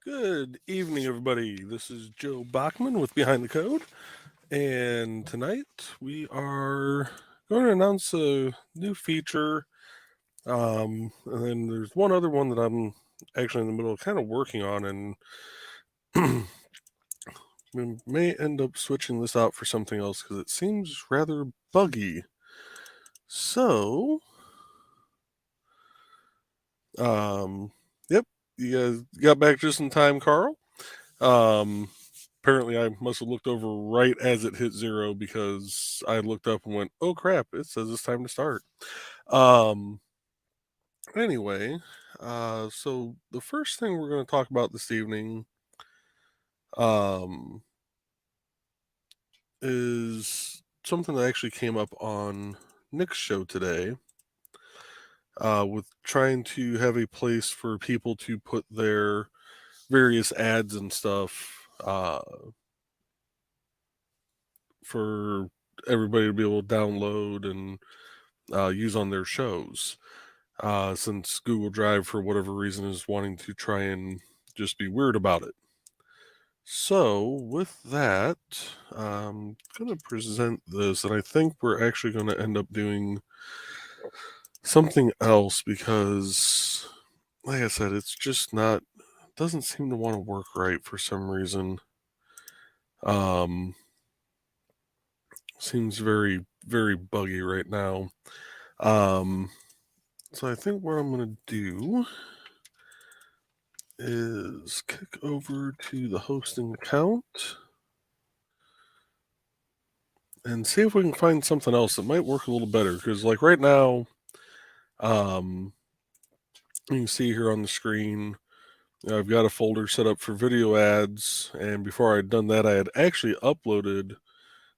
Good evening, everybody. This is Joe Bachman with Behind the Code, and tonight we are going to announce a new feature. And then there's one other one that I'm actually in the middle of kind of working on, and we may end up switching this out for something else because it seems rather buggy. So, yep, you guys got back just in time, Carl. Apparently I must have looked over right as it hit 0 because I looked up and went, "Oh crap, it says it's time to start." Um anyway, so the first thing we're going to talk about this evening um is something that actually came up on Nick's show today. With trying to have a place for people to put their various ads and stuff for everybody to be able to download and use on their shows. Since Google Drive, for whatever reason, is wanting to try and just be weird about it. So, with that, I'm going to present this, and I think we're actually going to end up doing something else because, like I said, it's just not, doesn't seem to want to work right for some reason. Seems very, very buggy right now. So I think what I'm going to do is kick over to the hosting account and see if we can find something else that might work a little better. Because like right now, you can see here on the screen, I've got a folder set up for video ads. And before I'd done that, I had actually uploaded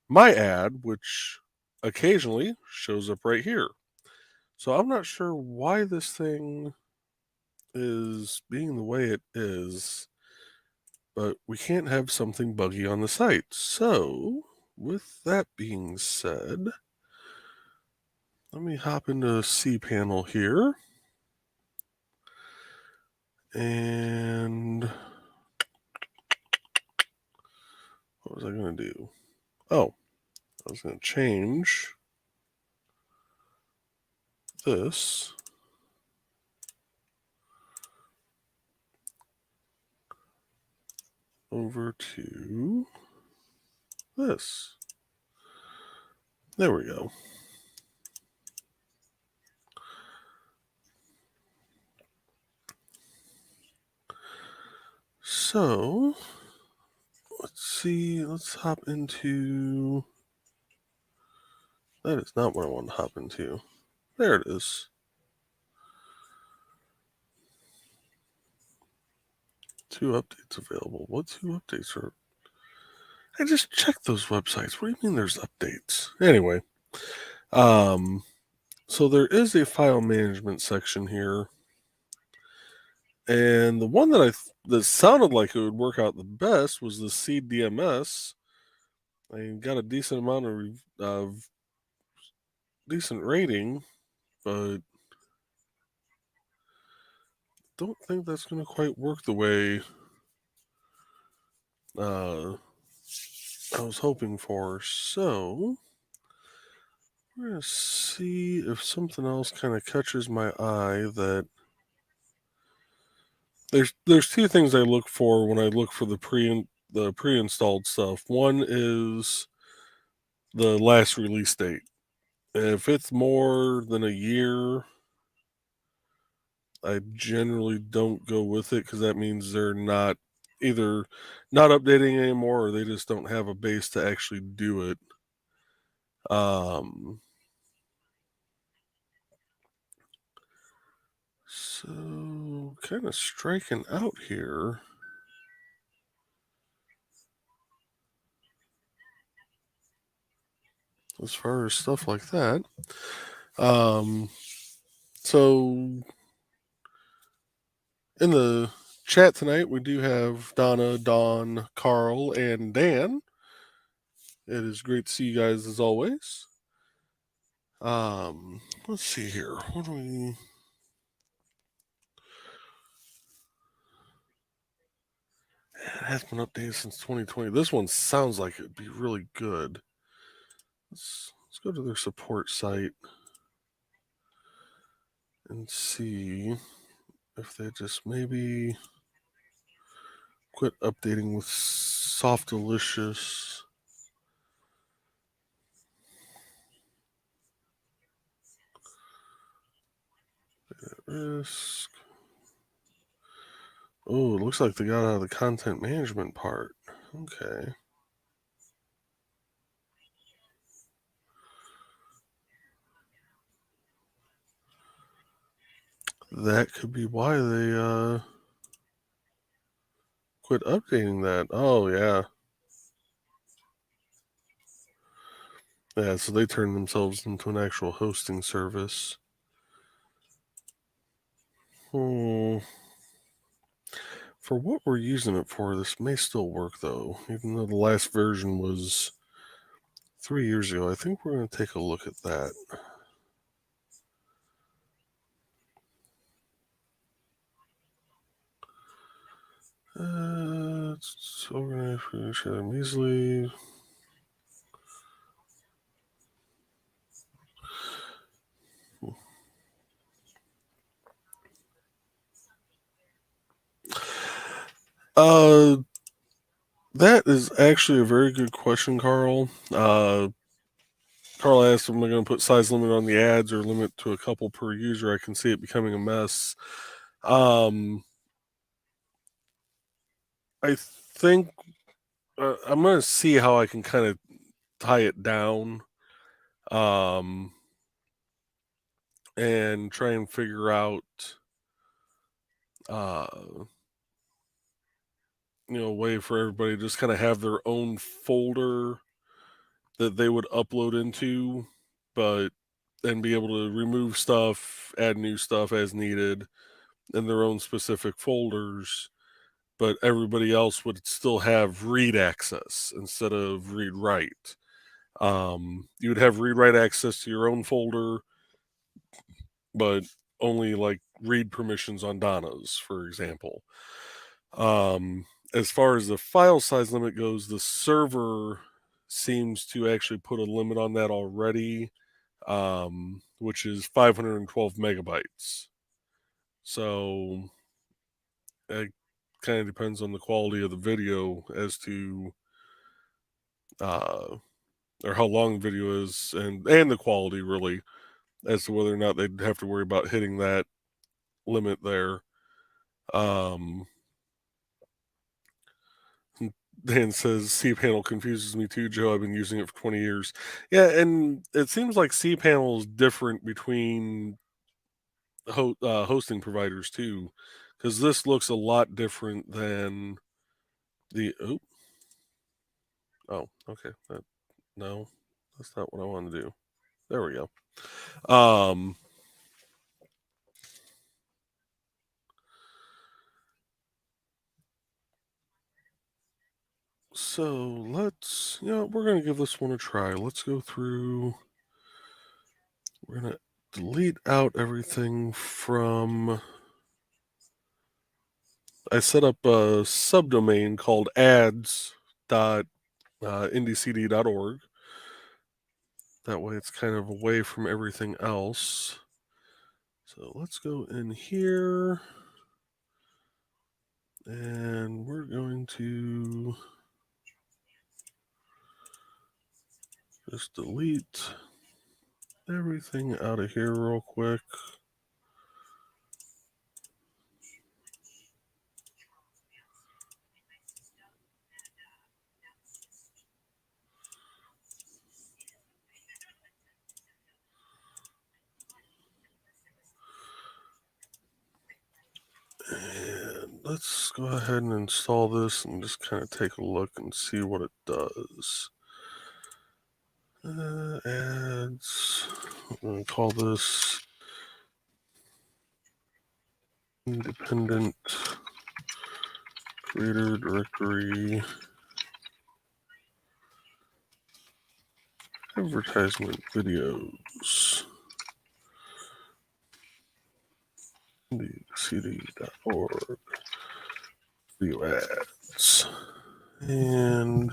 my ad, which occasionally shows up right here. So I'm not sure why this thing is being the way it is, but we can't have something buggy on the site. So, with that being said, let me hop into cPanel here. And what was I going to do? Oh, I was going to change this over to this. There we go. So, let's see. Let's hop into. That is not what I want to hop into. There it is. Two updates available. What two updates are? I just checked those websites. What do you mean there's updates? Anyway, so there is a file management section here. And the one that sounded like it would work out the best was the CDMS. I got a decent amount of decent rating, but don't think that's going to quite work the way I was hoping for. So we're going to see if something else kind of catches my eye. That there's two things I look for when I look for the pre-installed stuff. One is the last release date. If it's more than a year, I generally don't go with it because that means they're not either not updating anymore or they just don't have a base to actually do it. So kind of striking out here. As far as stuff like that. So in the chat tonight, we do have Donna, Dawn, Carl, and Dan. It is great to see you guys as always. Let's see here. What do we? That has been updated since 2020. This one sounds like it'd be really good. Let's go to their support site and see if they just maybe quit updating with Softalicious. Risk. Oh, it looks like they got out of the content management part. Okay. That could be why they quit updating that. Oh, yeah. Yeah, so they turned themselves into an actual hosting service. For what we're using it for, this may still work, though. Even though the last version was 3 years ago, I think we're going to take a look at that. It's organized for each other measly. That is actually a very good question, Carl. Carl asked, am I going to put size limit on the ads or limit to a couple per user? I can see it becoming a mess. I think I'm going to see how I can kind of tie it down and try and figure out, a way for everybody to just kind of have their own folder that they would upload into, and be able to remove stuff, add new stuff as needed in their own specific folders, but everybody else would still have read access instead of read write. You would have read write access to your own folder, but only like read permissions on Donna's, for example. As far as the file size limit goes, the server seems to actually put a limit on that already, which is 512 megabytes. So it kind of depends on the quality of the video as to, or how long the video is, and the quality really, as to whether or not they'd have to worry about hitting that limit there. Dan says cPanel confuses me too, Joe. I've been using it for 20 years. Yeah, and it seems like cPanel is different between hosting providers too, because this looks a lot different than the. Oh, okay. No, that's not what I want to do. There we go. So let's, we're going to give this one a try. Let's go through. We're going to delete out everything from. I set up a subdomain called ads.indiecd.org. That way it's kind of away from everything else. So let's go in here. And we're going to just delete everything out of here real quick. And let's go ahead and install this and just kind of take a look and see what it does. Ads. I'm going to call this independent creator directory advertisement videos. indiecd.org video ads. right. And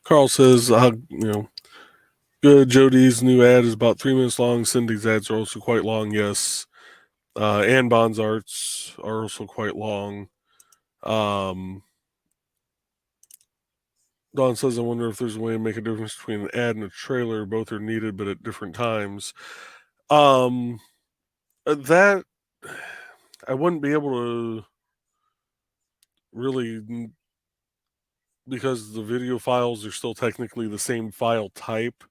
Carl says, good. Jody's new ad is about 3 minutes long. Cindy's ads are also quite long, yes. And Bond's arts are also quite long. Don says, I wonder if there's a way to make a difference between an ad and a trailer. Both are needed, but at different times. That I wouldn't be able to really, because the video files are still technically the same file type.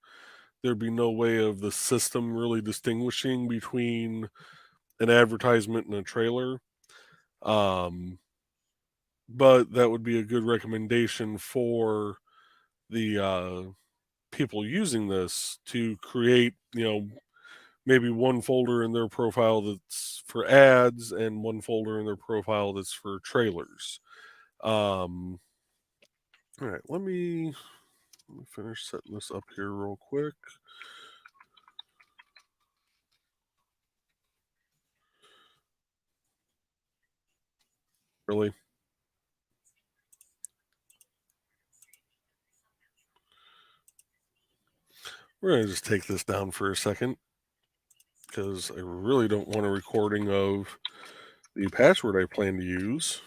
There'd be no way of the system really distinguishing between an advertisement and a trailer. But that would be a good recommendation for the people using this to create, maybe one folder in their profile that's for ads and one folder in their profile that's for trailers. All right, let me finish setting this up here real quick. Really? We're going to just take this down for a second because I really don't want a recording of the password I plan to use.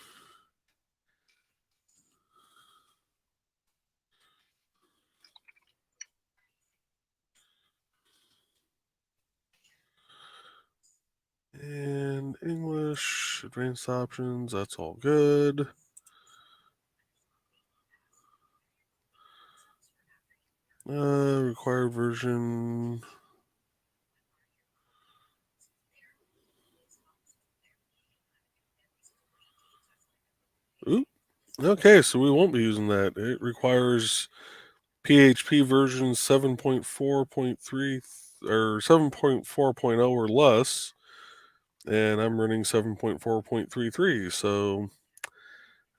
And English, advanced options, that's all good. Required version. Oop. Okay, so we won't be using that. It requires PHP version 7.4.3 or 7.4.0 or less, and I'm running 7.4.33. So,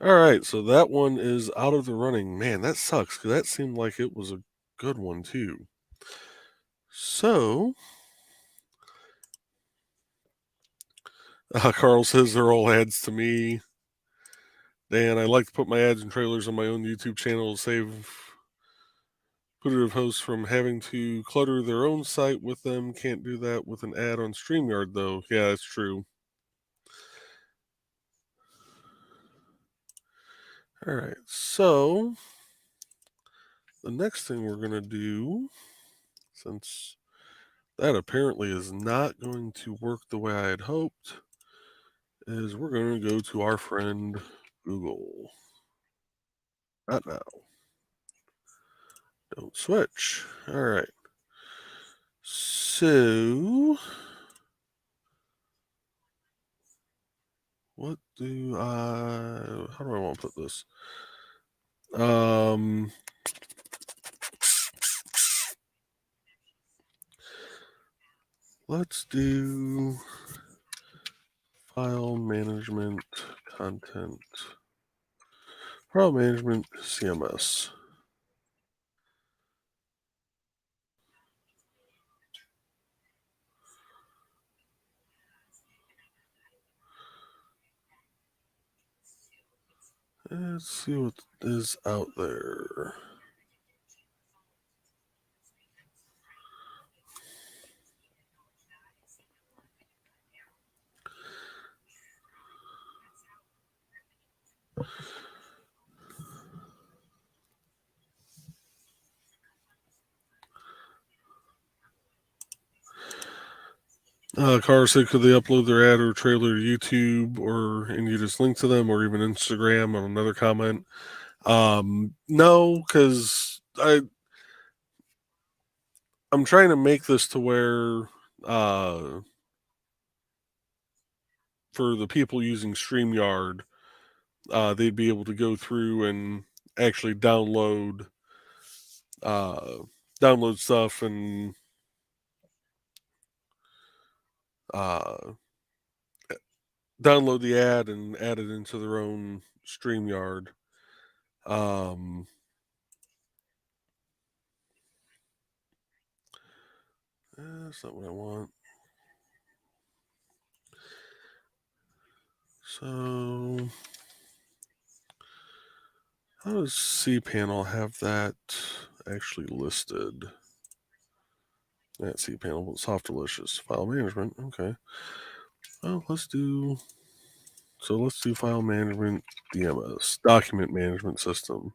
all right, so that one is out of the running. Man, that sucks because that seemed like it was a good one too. So, Carl says they're all ads to me. Dan, I like to put my ads and trailers on my own YouTube channel to save putative hosts from having to clutter their own site with them. Can't do that with an ad on StreamYard, though. Yeah, that's true. All right, so the next thing we're going to do, since that apparently is not going to work the way I had hoped, is we're going to go to our friend Google. Not now. Don't switch. All right. So, what do I, how do I want to put this? Let's do file management content. File management CMS. Let's see what is out there. Car said, could they upload their ad or trailer to YouTube, or and you just link to them, or even Instagram on another comment? No, because I'm trying to make this to where for the people using StreamYard, they'd be able to go through and actually download stuff and download the ad and add it into their own StreamYard. That's not what I want. So how does cPanel have that actually listed? That cPanel, Softalicious, file management. Okay. Well, let's do file management, DMS, document management system.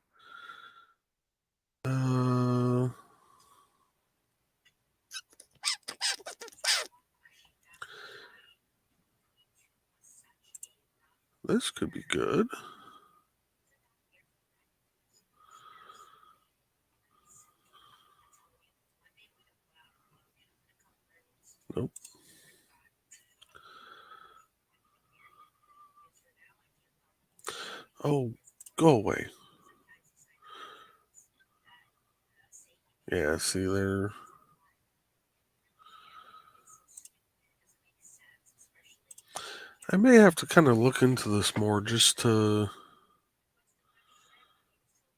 This could be good. Nope. Oh, go away. Yeah, see there. I may have to kind of look into this more just to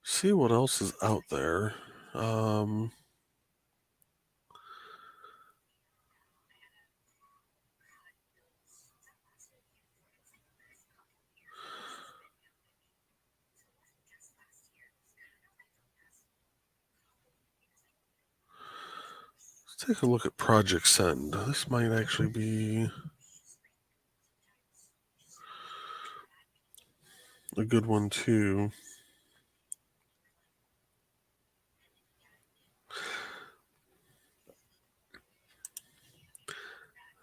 see what else is out there. Let's take a look at Project Send. This might actually be a good one too.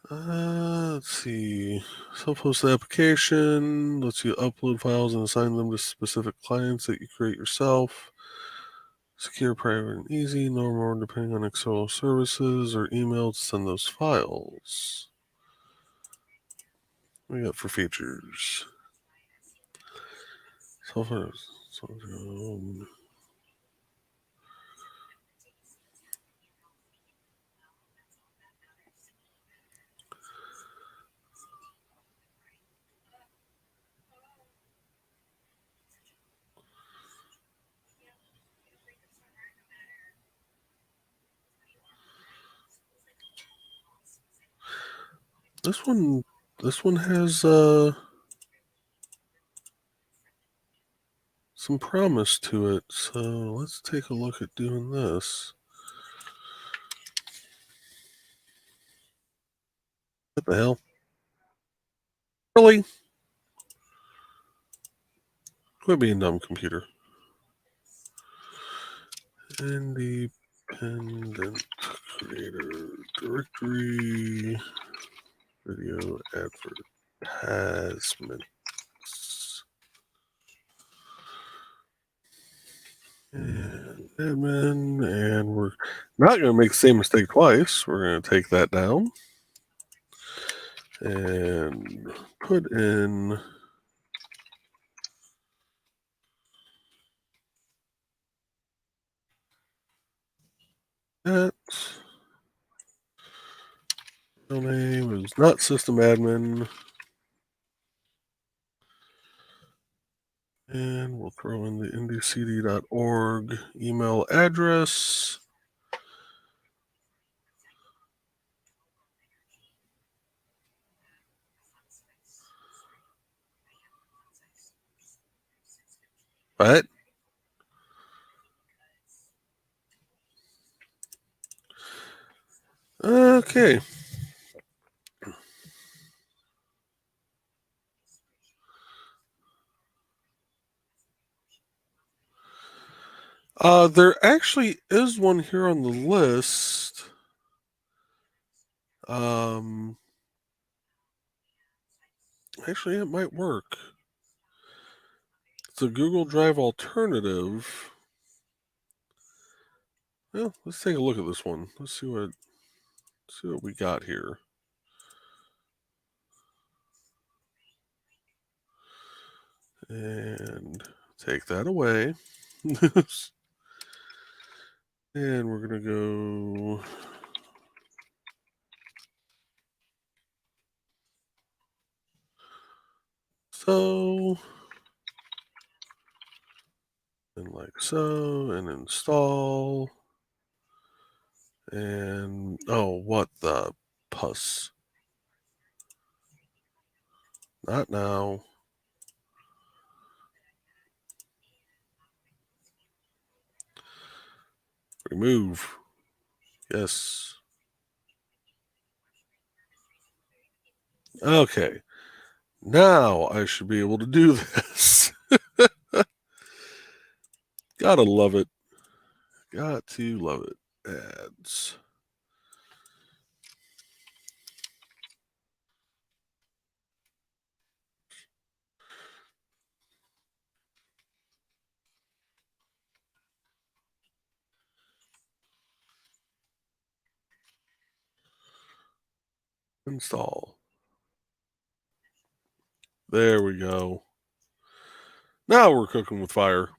Let's see. Self-hosted application lets you upload files and assign them to specific clients that you create yourself. Secure, private, and easy. No more depending on external services or email to send those files. What do we got for features? This one has some promise to it, so let's take a look at doing this. What the hell? Really? Quit being dumb, computer. Independent creator directory video advertisements. And admin, and we're not going to make the same mistake twice. We're going to take that down and put in that. Real name is not system admin. And we'll throw in the indycd.org email address. What? Okay. There actually is one here on the list. Actually, it might work. It's a Google Drive alternative. Well, let's take a look at this one. Let's see what we got here. And take that away. And we're going to go. So, and like so, and install, And, oh, what the puss? Not now. Remove. Yes. Okay. Now I should be able to do this. Gotta love it. Got to love it. Ads. Install. There we go. Now we're cooking with fire.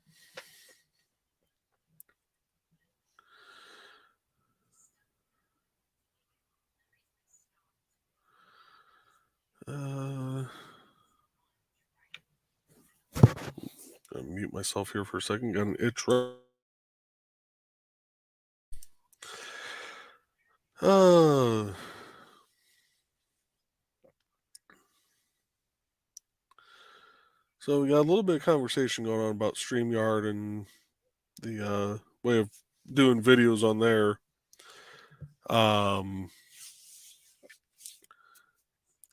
Gonna mute myself here for a second. Got an itch. So we got a little bit of conversation going on about StreamYard and the way of doing videos on there.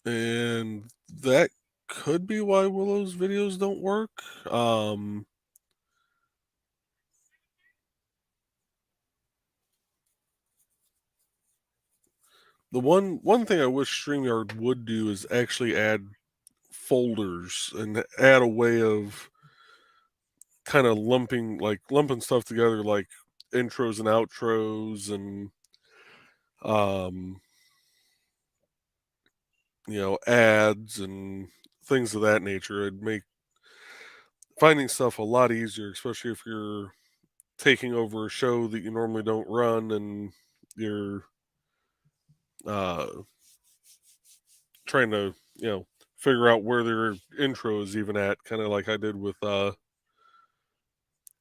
And that could be why Willow's videos don't work. The one thing I wish StreamYard would do is actually add folders and add a way of kind of lumping stuff together, like intros and outros and ads and things of that nature. It'd make finding stuff a lot easier, especially if you're taking over a show that you normally don't run and you're uh, trying to figure out where their intro is even at, kind of like I did with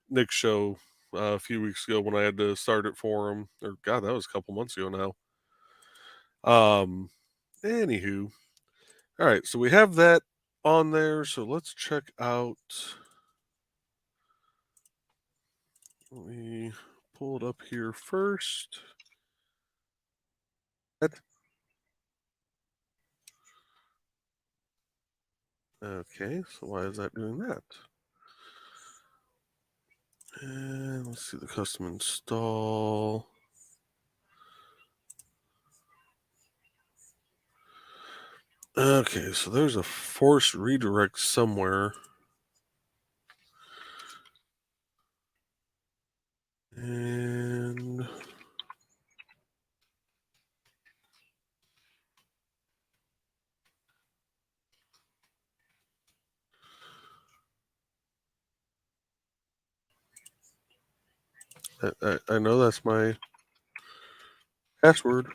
Nick's show a few weeks ago when I had to start it for him. Or God, that was a couple months ago now. Anywho, all right, so we have that on there. So let's check out. Let me pull it up here first. Okay, so why is that doing that? And let's see the custom install. Okay, so there's a forced redirect somewhere. And I know that's my password.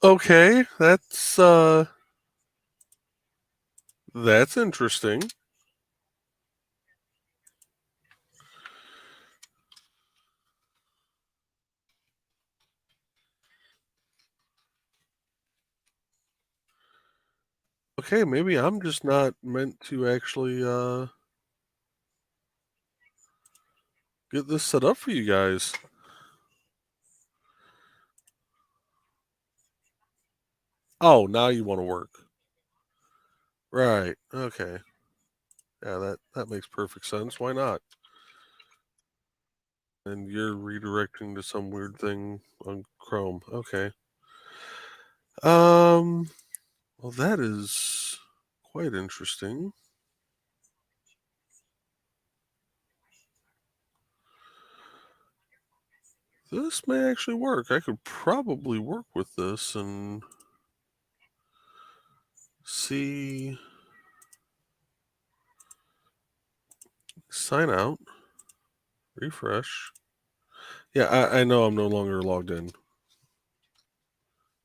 Okay, that's interesting. Okay, maybe I'm just not meant to actually get this set up for you guys. Oh, now you want to work. Right. Okay. Yeah, that makes perfect sense. Why not? And you're redirecting to some weird thing on Chrome. Okay. Well, that is quite interesting. This may actually work. I could probably work with this and see. Sign out. Refresh. Yeah, I know I'm no longer logged in.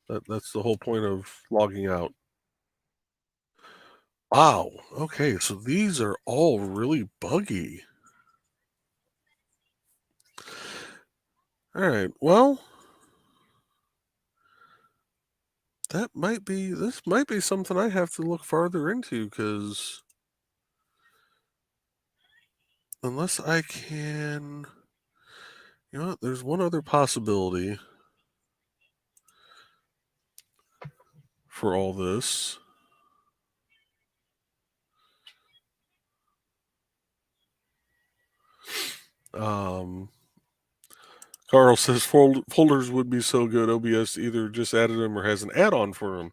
That's the whole point of logging out. Wow. Okay, so these are all really buggy. All right. Well, this might be something I have to look farther into, because unless I can, you know what, there's one other possibility for all this. Carl says folders would be so good. OBS either just added them or has an add-on for them.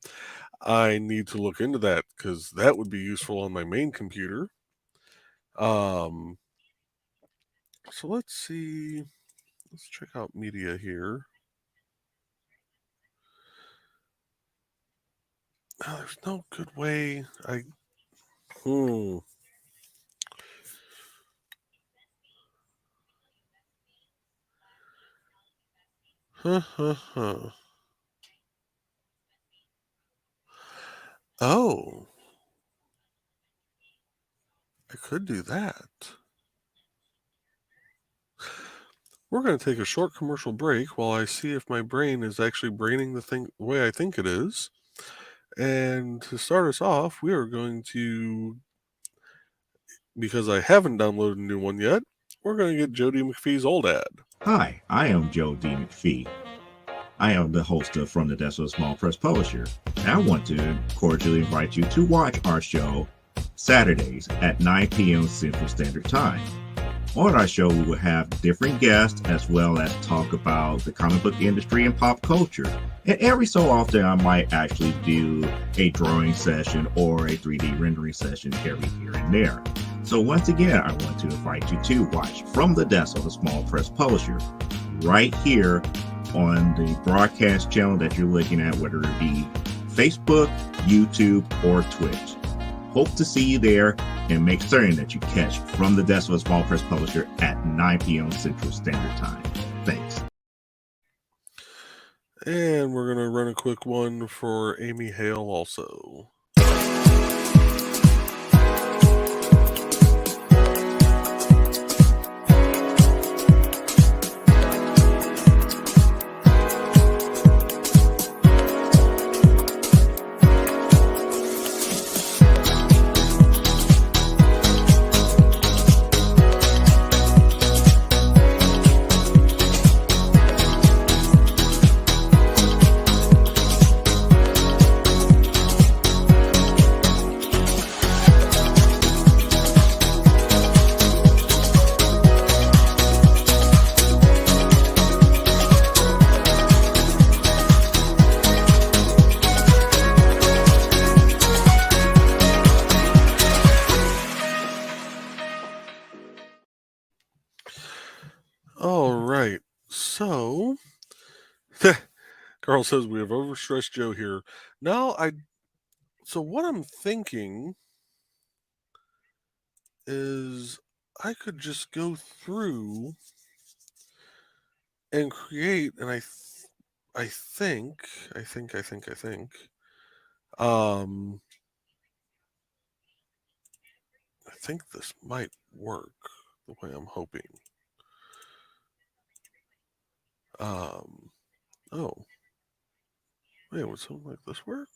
I need to look into that, because that would be useful on my main computer. So let's see. Let's check out media here. Oh, there's no good way. Oh, I could do that. We're going to take a short commercial break while I see if my brain is actually braining the thing the way I think it is. And to start us off, we are going to, because I haven't downloaded a new one yet, we're going to get Joe D. McPhee's old ad. Hi, I am Joe D. McPhee. I am the host of From the Desk of a Small Press Publisher, and I want to cordially invite you to watch our show Saturdays at 9 p.m. Central Standard Time. On our show, we will have different guests as well as talk about the comic book industry and pop culture. And every so often, I might actually do a drawing session or a 3D rendering session every here and there. So once again, I want to invite you to watch From the Desk of a Small Press Publisher right here on the broadcast channel that you're looking at, whether it be Facebook, YouTube, or Twitch. Hope to see you there, and make certain that you catch From the Desk of a Small Press Publisher at 9 p.m. Central Standard Time. Thanks. And we're going to run a quick one for Amy Hale also. All right. So, Carl says we have overstressed Joe here. So what I'm thinking is I could just go through and create, and I think, I think this might work the way I'm hoping. Oh, wait, would something like this work?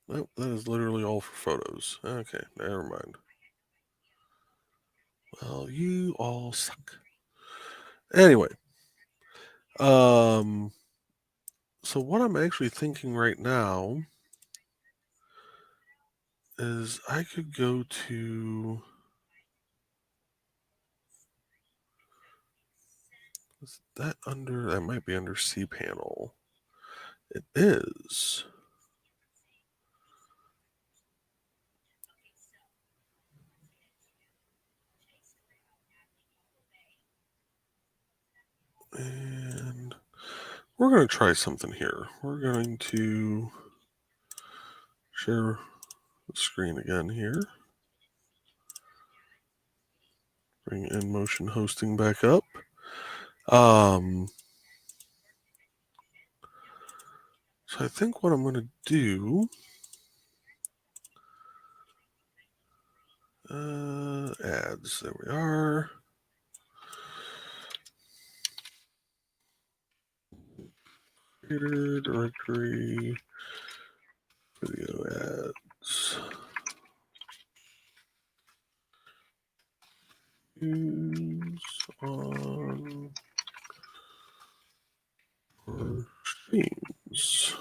Nope, that is literally all for photos. Okay, never mind. Well, you all suck. Anyway, so what I'm actually thinking right now is I could go to, is that under, that might be under cPanel. It is. And we're going to try something here. We're going to share the screen again here. Bring InMotion hosting back up. So I think what I'm going to do, ads, there we are. Creator directory, video ads. Use on machines.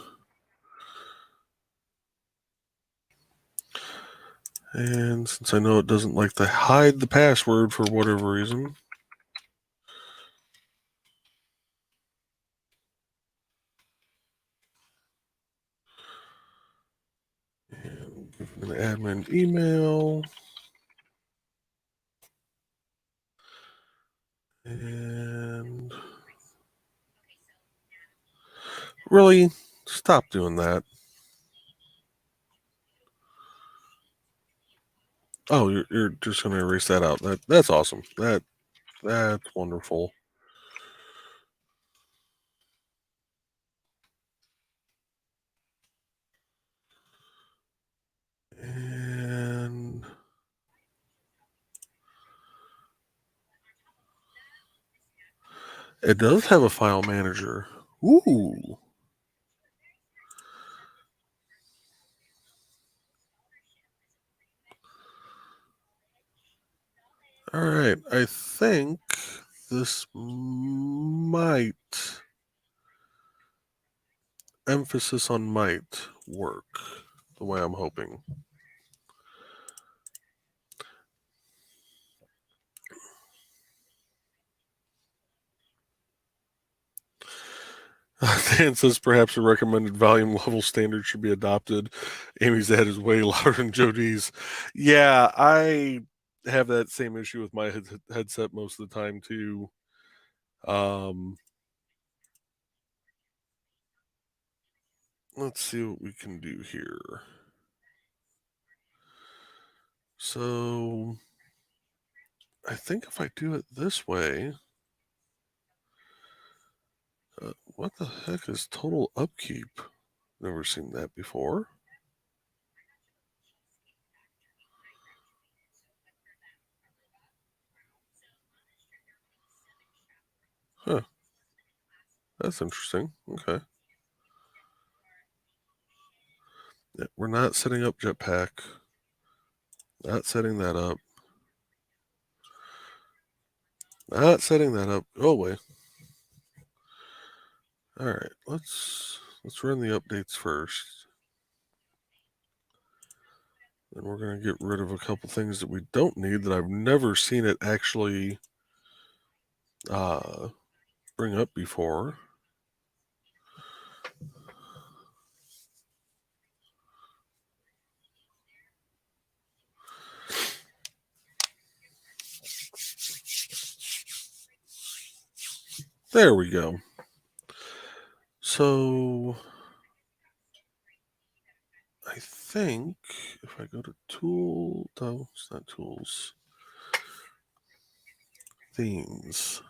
And since I know it doesn't like to hide the password for whatever reason, and give an admin email, and really stop doing that. Oh, you're just going to erase that out. That's awesome. That's wonderful. And it does have a file manager. Ooh. All right. I think this might, emphasis on might, work the way I'm hoping. Dan says perhaps a recommended volume level standard should be adopted. Amy's ad is way louder than Jody's. Yeah, I have that same issue with my headset most of the time too. Let's see what we can do here. So I think if I do it this way, what the heck is total upkeep? Never seen that before. Huh. That's interesting. Okay. Yeah, we're not setting up Jetpack. Not setting that up. Not setting that up. Go away. All right, let's run the updates first. Then we're going to get rid of a couple things that we don't need that I've never seen it actually bring up before. There we go. So I think if I go to tool, no, it's not tools, themes.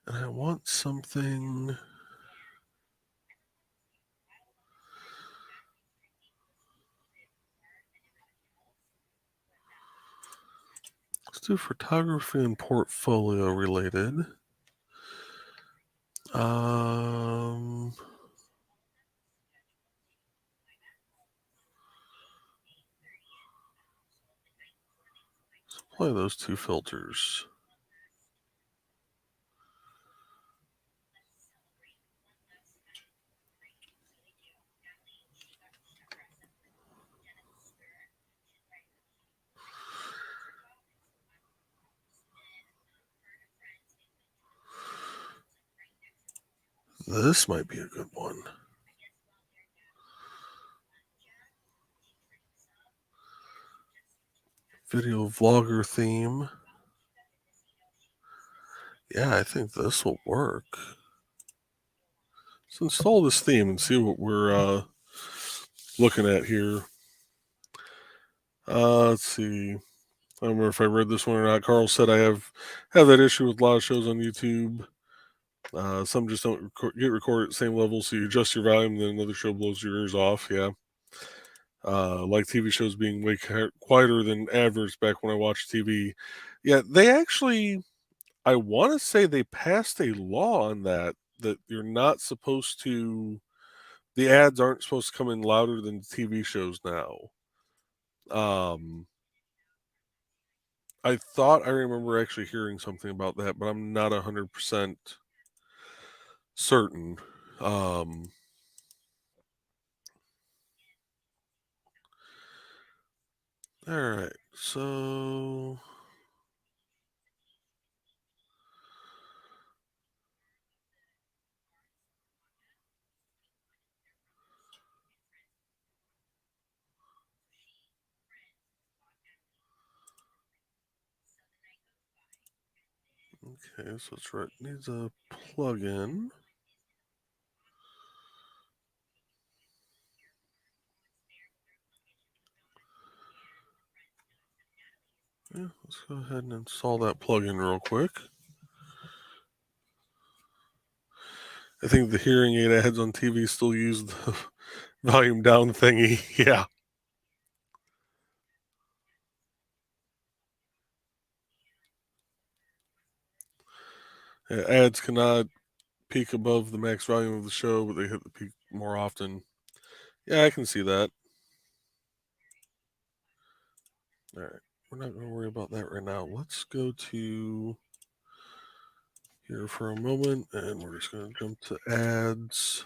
And I want something. Let's do photography and portfolio related. Let's apply those two filters. This might be a good one. Video vlogger theme. Yeah, I think this will work. Let's install this theme and see what we're looking at here. Let's see. I don't remember if I read this one or not. Carl said I have that issue with a lot of shows on YouTube. Some just don't get recorded at the same level, so you adjust your volume, then another show blows your ears off. Yeah. Like TV shows being way quieter than adverts back when I watched TV. Yeah, they actually, I want to say they passed a law on that you're not supposed to, the ads aren't supposed to come in louder than TV shows now. I thought I remember actually hearing something about that, but I'm not 100% certain. All right, so okay, so it's right. Needs a plug-in. Yeah, let's go ahead and install that plugin real quick. I think the hearing aid ads on TV still use the volume down thingy. Yeah. Ads cannot peak above the max volume of the show, but they hit the peak more often. Yeah, I can see that. All right. We're not going to worry about that right now. Let's go to here for a moment, and we're just going to jump to ads.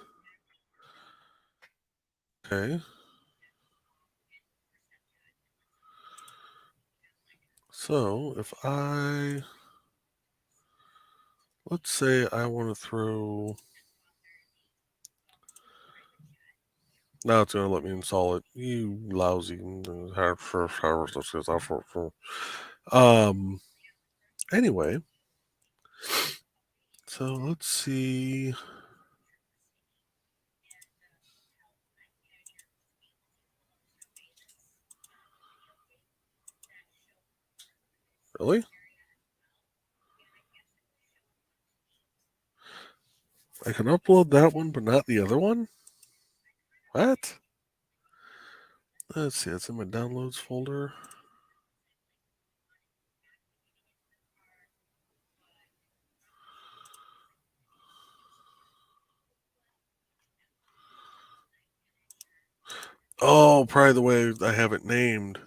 Okay. So if let's say I want to throw, now it's going to let me install it. You lousy. Anyway, so let's see. Really? I can upload that one, but not the other one? What? Let's see, it's in my downloads folder. Oh, probably the way I have it named.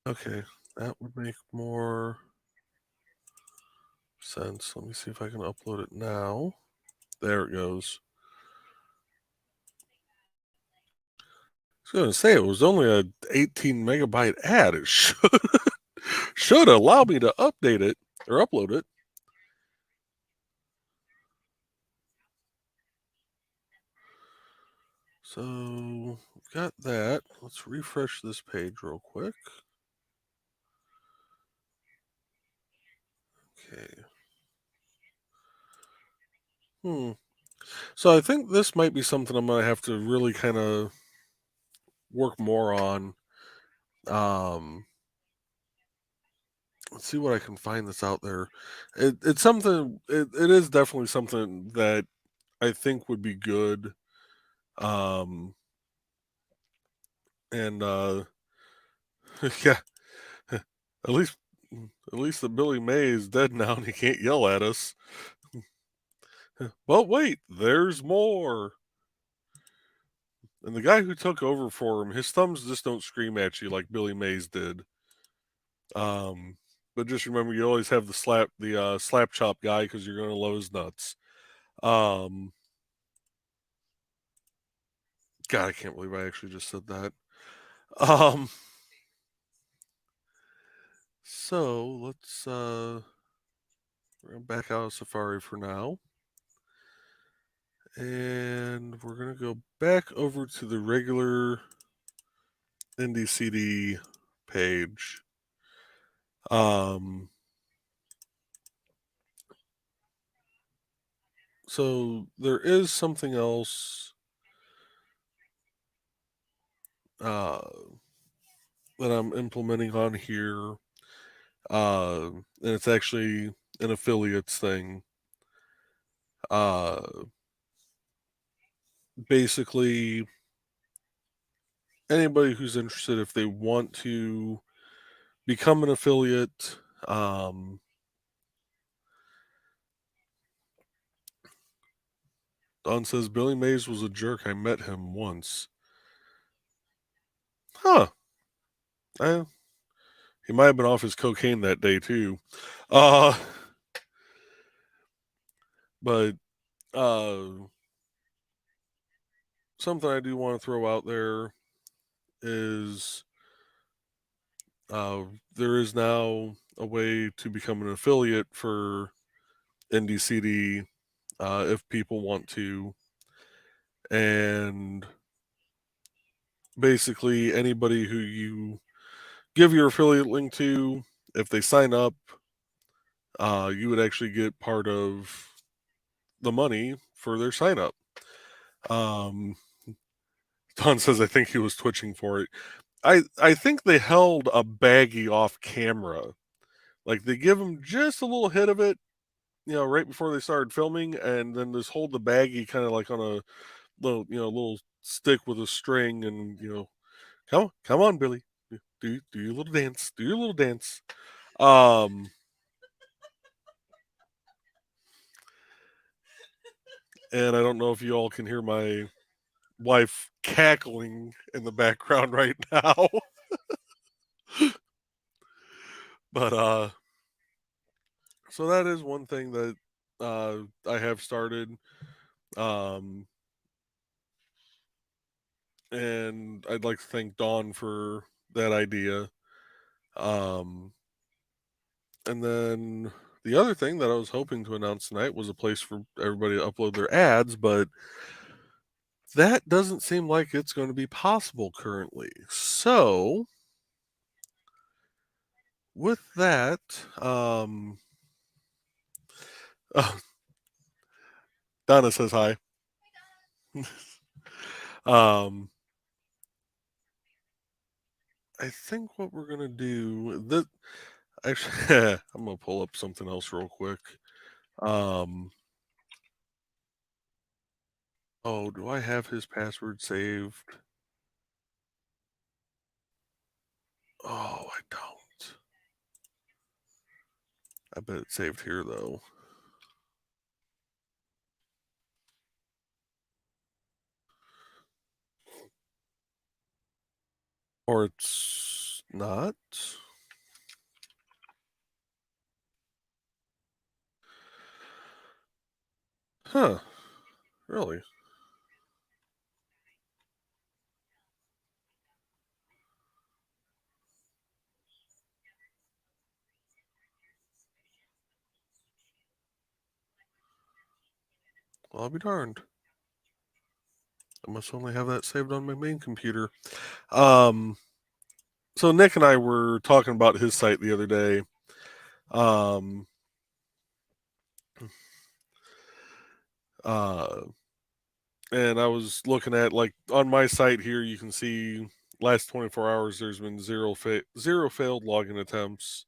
Okay, that would make more sense. Let me see if I can upload it now. There it goes. I was going to say it was only a 18 megabyte ad. It should allow me to update it or upload it. So we've got that. Let's refresh this page real quick. Okay. So I think this might be something I'm going to have to really kind of work more on. Let's see what I can find that's out there. It's something. It is definitely something that I think would be good. And yeah, at least that Billy May is dead now and he can't yell at us. But wait, there's more. And the guy who took over for him, his thumbs just don't scream at you like Billy Mays did. But just remember, you always have the slap chop guy because you're going to love his nuts. God, I can't believe I actually just said that. So let's we're gonna back out of Safari for now, and we're gonna go back over to the regular NDCD page. So there is something else that I'm implementing on here, and it's actually an affiliates thing. Basically, anybody who's interested, if they want to become an affiliate, Don says Billy Mays was a jerk. I met him once. Huh. He might have been off his cocaine that day too. But something I do want to throw out there is there is now a way to become an affiliate for NDCD if people want to. And basically, anybody who you give your affiliate link to, if they sign up, you would actually get part of the money for their sign up. Don says, I think he was twitching for it. I think they held a baggie off camera. Like they give him just a little hit of it, right before they started filming, and then just hold the baggie kind of like on a little stick with a string, and come on, Billy, do your little dance, do your little dance. And I don't know if you all can hear my wife cackling in the background right now. But so that is one thing that I have started. And I'd like to thank Dawn for that idea. And then the other thing that I was hoping to announce tonight was a place for everybody to upload their ads, but that doesn't seem like it's going to be possible currently. So, with that, Donna says hi. I think what we're gonna do that actually I'm gonna pull up something else real quick. Oh, do I have his password saved? Oh, I don't. I bet it's saved here though. Or it's not. Huh. Really? Well, I'll be darned. I must only have that saved on my main computer. So Nick and I were talking about his site the other day. And I was looking at, like, on my site here, you can see last 24 hours there's been zero failed login attempts.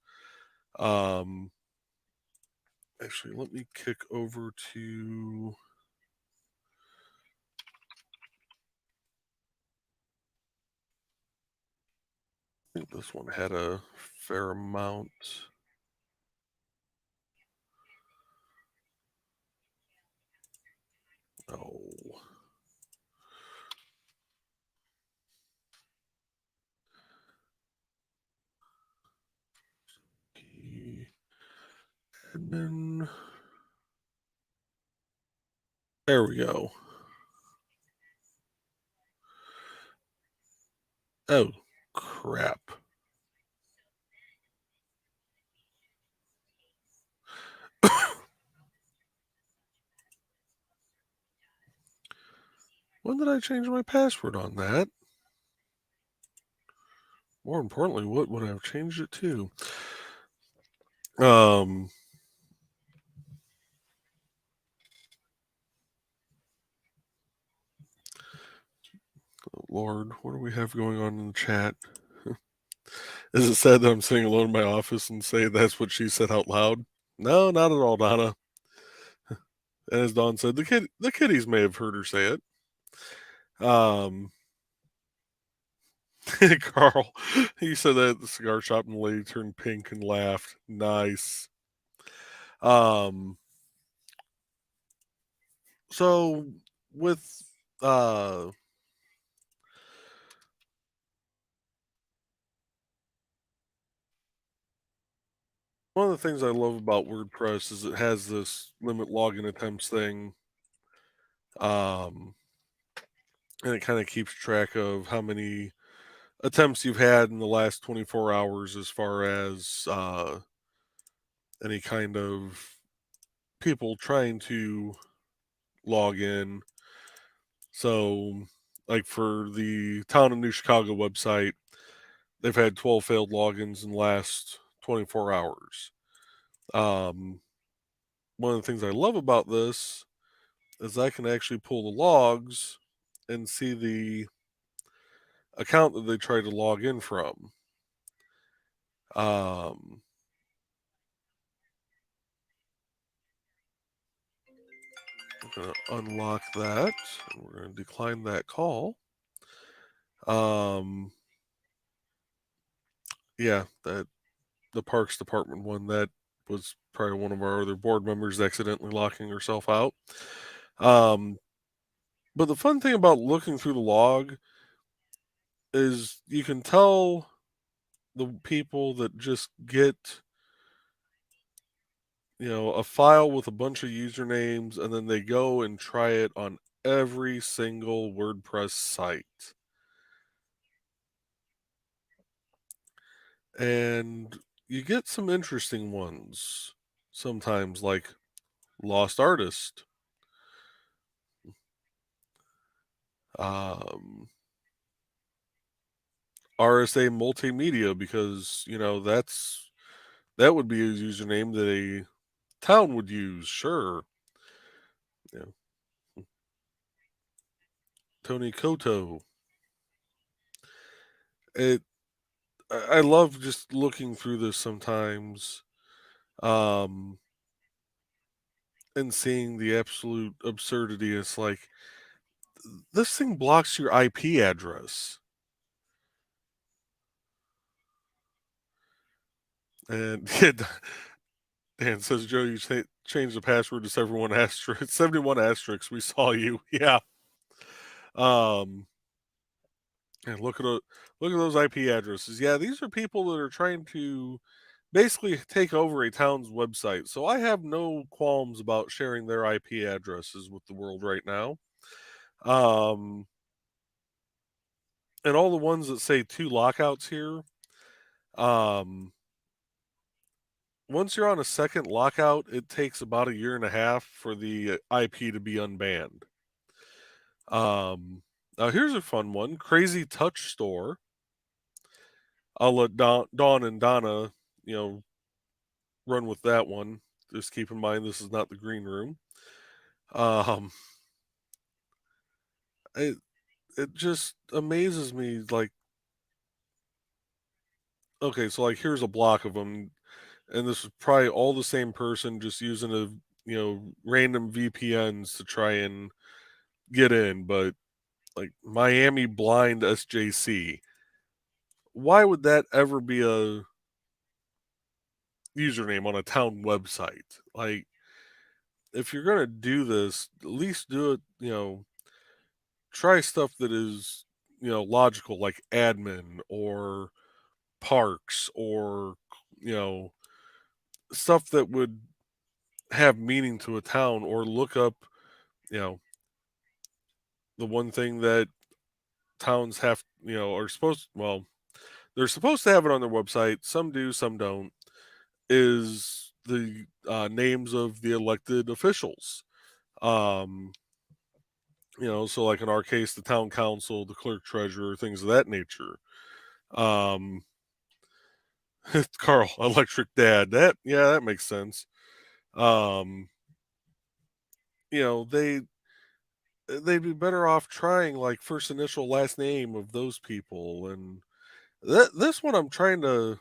Actually, let me kick over to I think this one had a fair amount. No. Admin. There we go. Oh, crap. When did I change my password on that? More importantly, what would I have changed it to? Um, Lord, what do we have going on in the chat? Is it sad that I'm sitting alone in my office and say that's what she said out loud? No, not at all, Donna. And as Dawn said, the kiddies may have heard her say it. Carl, he said that at the cigar shop and the lady turned pink and laughed. Nice. So with one of the things I love about WordPress is it has this limit login attempts thing. And it kind of keeps track of how many attempts you've had in the last 24 hours as far as any kind of people trying to log in. So, like for the Town of New Chicago website, they've had 12 failed logins in the last 24 hours. One of the things I love about this is I can actually pull the logs and see the account that they tried to log in from. I'm going to unlock that. And we're going to decline that call. Yeah, that the Parks Department one, that was probably one of our other board members accidentally locking herself out. But the fun thing about looking through the log is you can tell the people that just get, a file with a bunch of usernames and then they go and try it on every single WordPress site. And you get some interesting ones sometimes, like Lost Artist. RSA Multimedia, because that would be a username that a town would use, sure. Yeah. Tony Koto. I love just looking through this sometimes, and seeing the absolute absurdity. It's like this thing blocks your IP address. And Dan says, Joe, you changed the password to 71 asterisk. 71 asterisks. We saw you. Yeah. And look at those IP addresses. Yeah, these are people that are trying to basically take over a town's website. So I have no qualms about sharing their IP addresses with the world right now. And all the ones that say 2 lockouts here, once you're on a second lockout, it takes about 1.5 years for the IP to be unbanned. Now here's a fun one: Crazy Touch Store. I'll let Dawn and Donna, run with that one. Just keep in mind this is not the green room. It just amazes me. Like, okay, so like here's a block of them, and this is probably all the same person just using random VPNs to try and get in. But like Miami Blind SJC, why would that ever be a username on a town website? Like, if you're gonna do this, at least do it. Try stuff that is logical, like admin or parks, or stuff that would have meaning to a town. Or look up the one thing that towns have, are supposed, well, they're supposed to have it on their website. Some do, some don't. Is the names of the elected officials. Um, so like in our case, the town council, the clerk treasurer, things of that nature. Um, Carl, Electric Dad. That makes sense. Um, they'd be better off trying like first initial last name of those people. And this one I'm trying to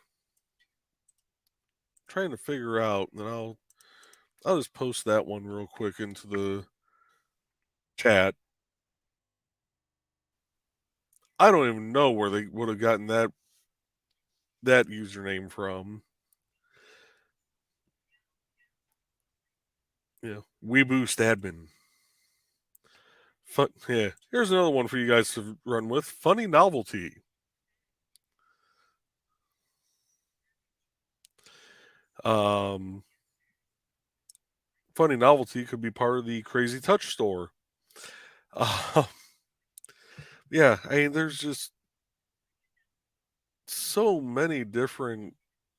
figure out, and I'll just post that one real quick into the chat. I don't even know where they would have gotten that username from. WeBoost admin. Yeah. Here's another one for you guys to run with. Funny novelty. Funny novelty could be part of the Crazy Touch store. Yeah, I mean, there's just so many different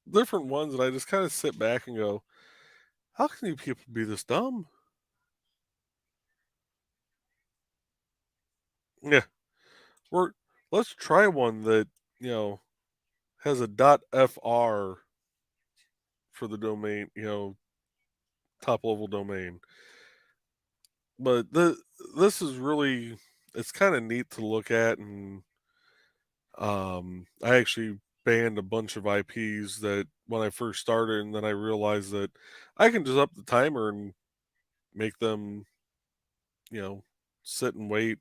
ones that I just kind of sit back and go, how can you people be this dumb? Yeah, let's try one that has a .fr for the domain, top level domain. But this is really, it's kind of neat to look at, and I actually banned a bunch of IPs that when I first started, and then I realized that I can just up the timer and make them, sit and wait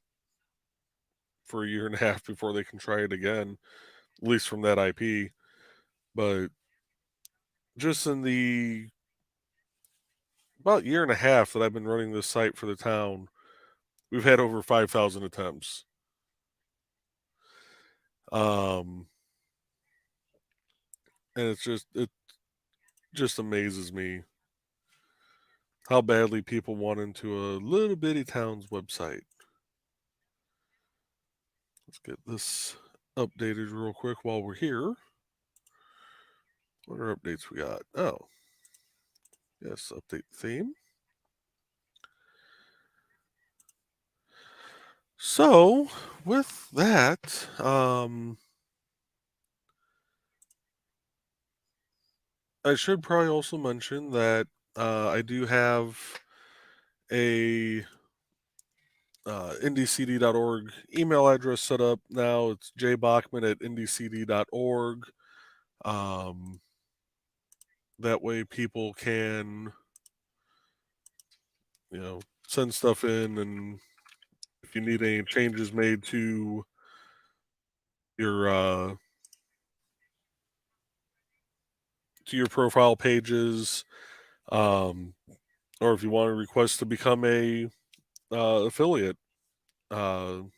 for a year and a half before they can try it again, at least from that IP. But just in the about year and a half that I've been running this site for the town, we've had over 5,000 attempts. And it just amazes me how badly people want into a little bitty town's website. Let's get this updated real quick while we're here. What are updates we got? Oh, yes, update theme. So, with that, I should probably also mention that I do have a indiecd.org email address set up now. It's jbachman@indiecd.org. That way people can, send stuff in, and if you need any changes made to your profile pages, or if you want to request to become a affiliate, you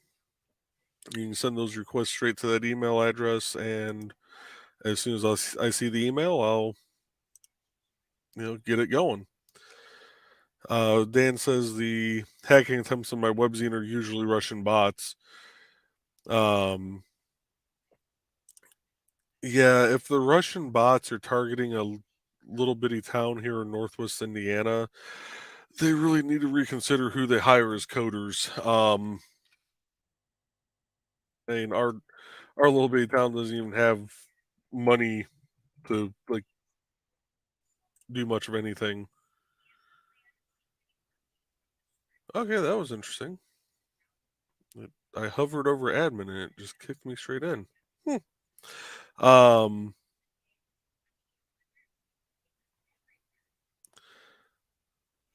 can send those requests straight to that email address, and as soon as I see the email, I'll get it going. Dan says the hacking attempts on my webzine are usually Russian bots. Yeah, if the Russian bots are targeting a little bitty town here in Northwest Indiana, they really need to reconsider who they hire as coders. I mean, our little bitty town doesn't even have money to like do much of anything. Okay, that was interesting. I hovered over admin and it just kicked me straight in.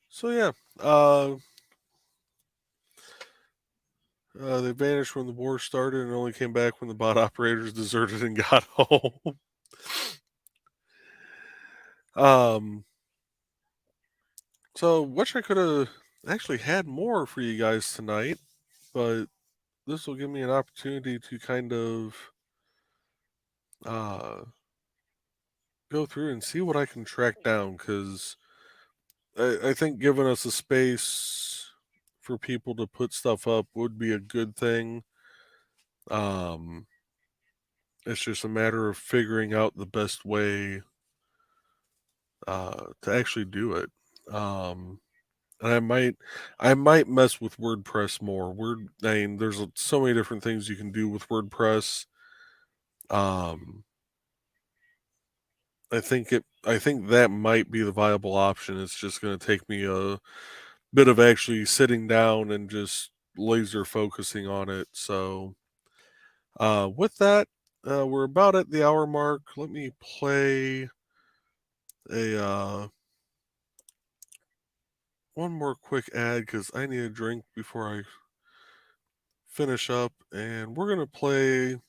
So yeah, they vanished when the war started and only came back when the bot operators deserted and got home. So wish I could have actually had more for you guys tonight, but this will give me an opportunity to kind of go through and see what I can track down, because I think giving us a space for people to put stuff up would be a good thing. It's just a matter of figuring out the best way to actually do it. And I might mess with WordPress more. There's so many different things you can do with WordPress. I think that might be the viable option. It's just going to take me a bit of actually sitting down and just laser focusing on it. So, with that, we're about at the hour mark. Let me play a one more quick ad because I need a drink before I finish up, and we're gonna play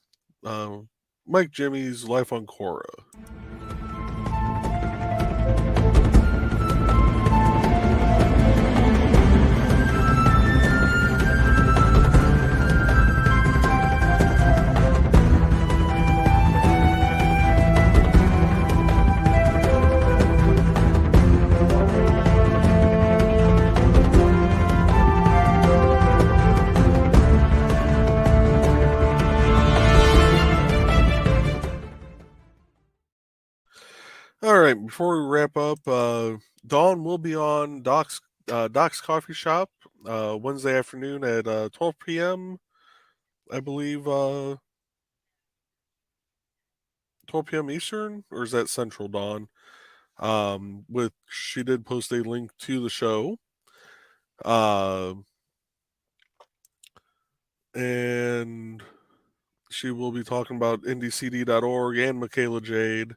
Mike Jimmy's Life on Quora. All right, before we wrap up, Dawn will be on Doc's Coffee Shop Wednesday afternoon at 12 p.m. I believe 12 p.m. Eastern, or is that Central, Dawn? With she did post a link to the show, and she will be talking about IndieCD.org and Michaela Jade.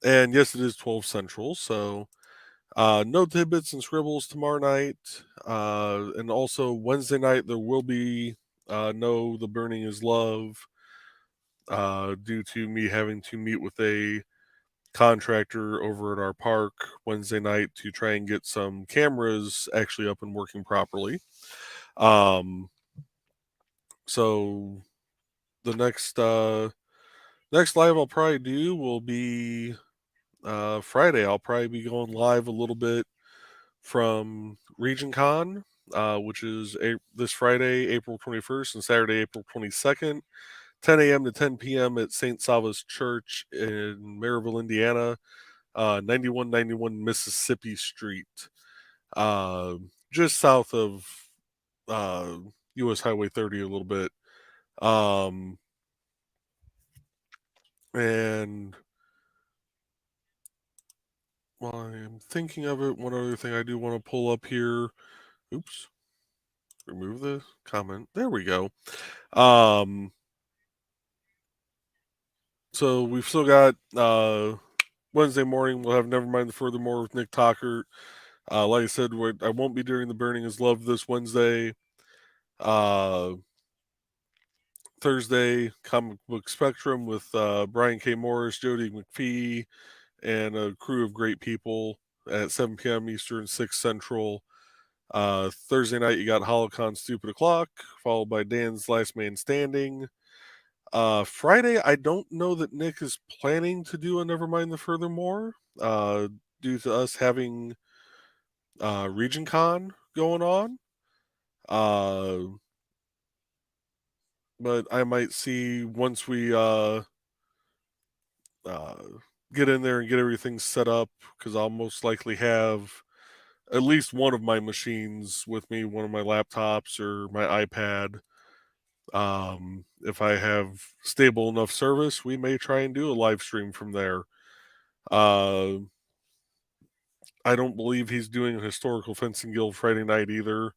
And yes, it is 12 Central, so no tidbits and scribbles tomorrow night. And also Wednesday night, there will be no The Burning is Love due to me having to meet with a contractor over at our park Wednesday night to try and get some cameras actually up and working properly. So the next live I'll probably do will be Friday. I'll probably be going live a little bit from Region Con, which is this Friday, April 21st, and Saturday, April 22nd, 10 a.m. to 10 p.m. at St. Sava's Church in Maryville, Indiana, 9191 Mississippi Street, just south of U.S. Highway 30 a little bit. And while I'm thinking of it, one other thing I do want to pull up here. Oops. Remove the comment. There we go. So we've still got Wednesday morning. We'll have Nevermind the Furthermore with Nick Tockert. Like I said, I won't be doing The Burning is Love this Wednesday. Thursday, Comic Book Spectrum with Brian K. Morris, Jody McPhee, and a crew of great people at 7 p.m. Eastern, 6 Central. Thursday night, you got Holocon Stupid O'Clock, followed by Dan's Last Man Standing. Friday, I don't know that Nick is planning to do a Nevermind the Furthermore due to us having Region Con going on. But I might see once we get in there and get everything set up, because I'll most likely have at least one of my machines with me, one of my laptops or my iPad. If I have stable enough service, we may try and do a live stream from there. I don't believe he's doing a Historical Fencing Guild Friday night either.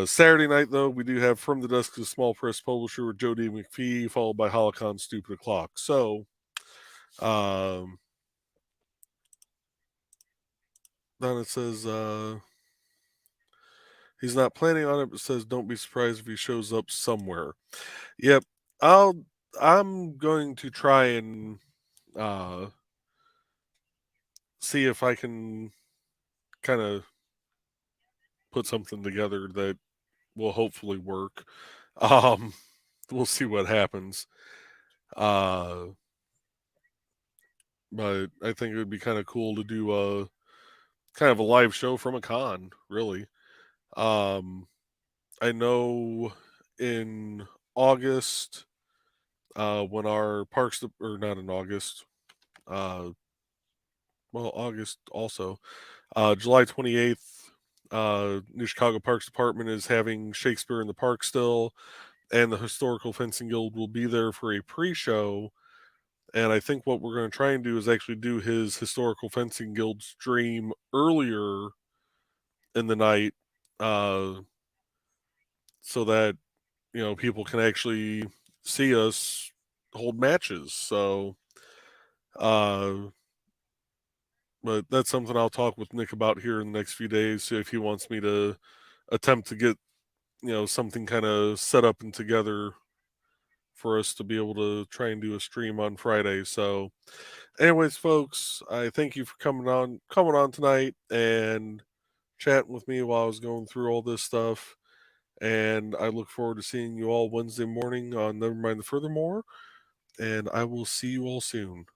Saturday night, though, we do have From the Desk of Small Press Publisher with Jody McPhee, followed by Holocon Stupid O'Clock. So, then it says he's not planning on it, but says don't be surprised if he shows up somewhere. Yep, I'm going to try and see if I can kind of put something together that will hopefully work. We'll see what happens. But I think it would be kind of cool to do a kind of a live show from a con, really. I know in August, when our parks, or not in August, August also, July 28th, New Chicago Parks Department is having Shakespeare in the Park still, and the Historical Fencing Guild will be there for a pre-show And I think what we're going to try and do is actually do his Historical Fencing Guild stream earlier in the night, so that people can actually see us hold matches. So, but that's something I'll talk with Nick about here in the next few days. See if he wants me to attempt to get something kind of set up and together for us to be able to try and do a stream on Friday. So, anyways, folks, I thank you for coming on tonight and chatting with me while I was going through all this stuff. And I look forward to seeing you all Wednesday morning on Nevermind the Furthermore. And I will see you all soon.